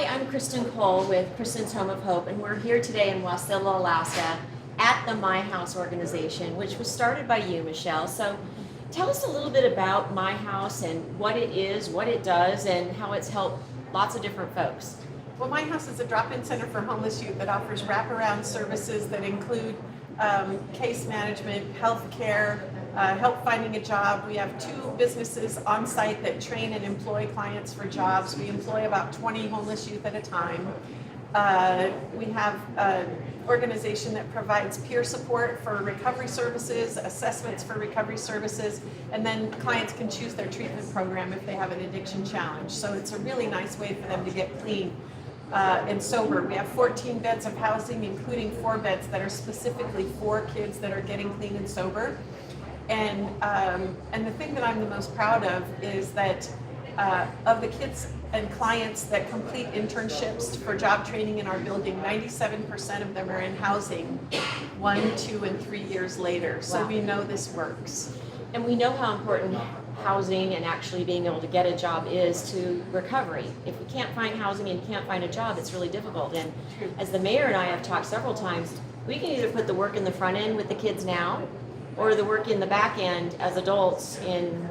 I'm Kristan Cole with Kristan's Home of Hope, and we're here today in Wasilla, Alaska at the My House organization, which was started by you, Michelle. So tell us a little bit about My House and what it is, what it does, and how it's helped lots of different folks. Well, My House is a drop-in center for homeless youth that offers wraparound services that include case management, health care, help finding a job. We have 2 businesses on site that train and employ clients for jobs. We employ about 20 homeless youth at a time. We have an organization that provides peer support for recovery services, assessments for recovery services, and then clients can choose their treatment program if they have an addiction challenge. So it's a really nice way for them to get clean and sober. We have 14 beds of housing, including 4 beds that are specifically for kids that are getting clean and sober. And the thing that I'm the most proud of is that of the kids and clients that complete internships for job training in our building, 97% of them are in housing 1, 2, and 3 years later. So Wow. we know this works. And we know how important housing and actually being able to get a job is to recovery. If we can't find housing and can't find a job, it's really difficult. And as the mayor and I have talked several times, we can either put the work in the front end with the kids now, or the work in the back end as adults in,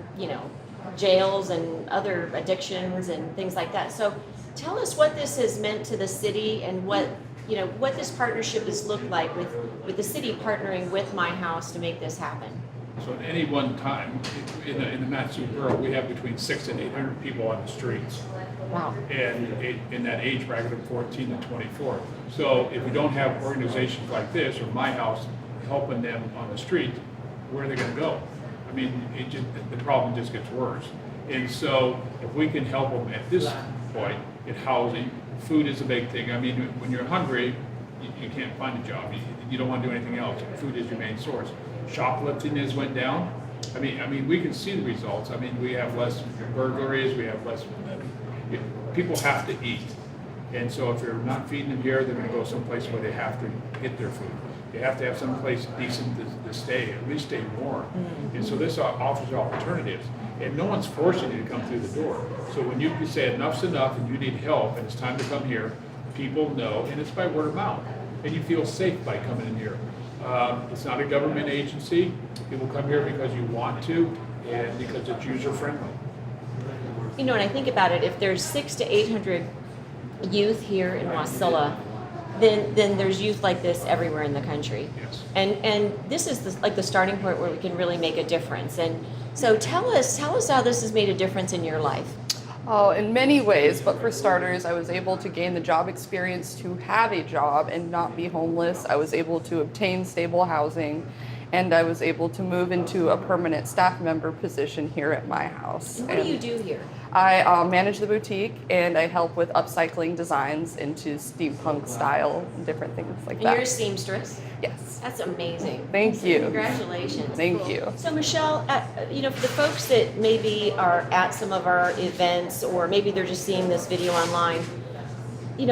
jails and other addictions and things like that. So tell us what this has meant to the city and what this partnership has looked like with the city partnering with My House to make this happen. So at any one time, in the Matsu borough, we have between 600 and 800 people on the streets. Wow. And in that age bracket of 14 to 24. So if we don't have organizations like this, or My House, helping them on the street, where are they going to go? I mean, the problem just gets worse. And so if we can help them at this point in housing, food is a big thing. I mean, when you're hungry, you can't find a job. You don't want to do anything else. Food is your main source. Shoplifting has went down. I mean, we can see the results. I mean, we have less burglaries. We have less. People have to eat, and so if you're not feeding them here, they're going to go someplace where they have to get their food. They have to have some place decent to stay, at least stay warm. Mm-hmm. And so this offers alternatives. And no one's forcing you to come through the door. So when you say enough's enough and you need help and it's time to come here, people know, and it's by word of mouth. And you feel safe by coming in here. It's not a government agency. People come here because you want to and because it's user-friendly. And I think about it, if there's 600 to 800 youth here in Wasilla, then there's youth like this everywhere in the country. Yes. And this is the starting point where we can really make a difference. And so tell us how this has made a difference in your life. Oh, in many ways, but for starters, I was able to gain the job experience to have a job and not be homeless. I was able to obtain stable housing, and I was able to move into a permanent staff member position here at My House. And what do you do here? I manage the boutique, and I help with upcycling designs into steampunk style and different things like that. And you're a seamstress? Yes. That's amazing. Thank you. Congratulations. Thank you. So Michelle, for the folks that maybe are at some of our events, or maybe they're just seeing this video online,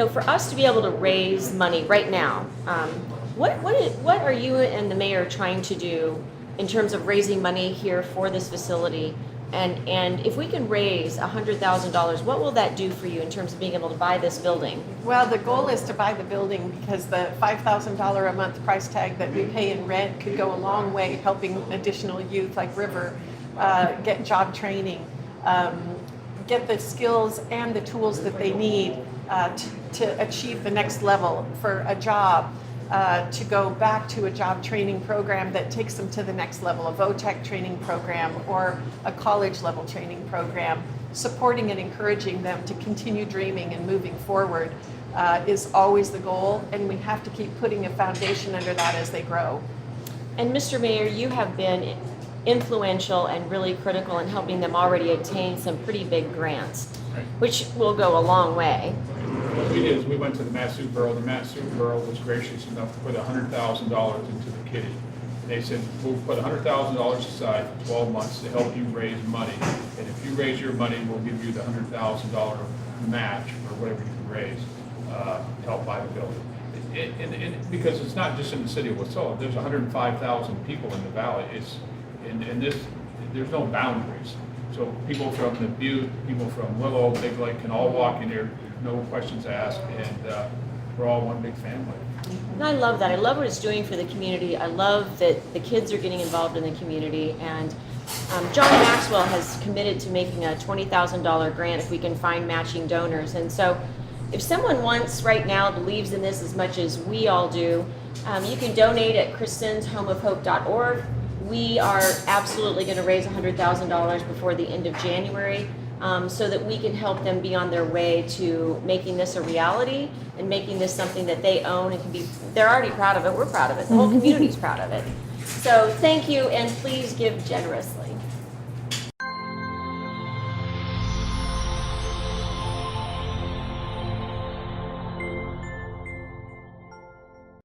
for us to be able to raise money right now, what are you and the mayor trying to do in terms of raising money here for this facility? And if we can raise $100,000, what will that do for you in terms of being able to buy this building? Well, the goal is to buy the building because the $5,000 a month price tag that we pay in rent could go a long way helping additional youth like River get job training, get the skills and the tools that they need to achieve the next level for a job. To go back to a job training program that takes them to the next level, a VOTEC training program or a college level training program, supporting and encouraging them to continue dreaming and moving forward is always the goal, and we have to keep putting a foundation under that as they grow. And Mr. Mayor, you have been influential and really critical in helping them already obtain some pretty big grants, Right. which will go a long way. What we did is we went to the Matsu borough. The Matsu borough was gracious enough to put $100,000 into the kitty. And they said, we'll put $100,000 aside for 12 months to help you raise money. And if you raise your money, we'll give you the $100,000 match or whatever you can raise to help buy the building. And because it's not just in the city of Wasilla, there's 105,000 people in the valley. There's no boundaries. So people from the Butte, people from Willow, Big Lake can all walk in here, no questions asked, and we're all one big family. And I love that. I love what it's doing for the community. I love that the kids are getting involved in the community. And John Maxwell has committed to making a $20,000 grant if we can find matching donors. And so if someone wants right now, believes in this as much as we all do, you can donate at kristanshomeofhope.org. We are absolutely going to raise $100,000 before the end of January, so that we can help them be on their way to making this a reality and making this something that they own and can be, they're already proud of it, we're proud of it, the whole community's proud of it. So thank you, and please give generously.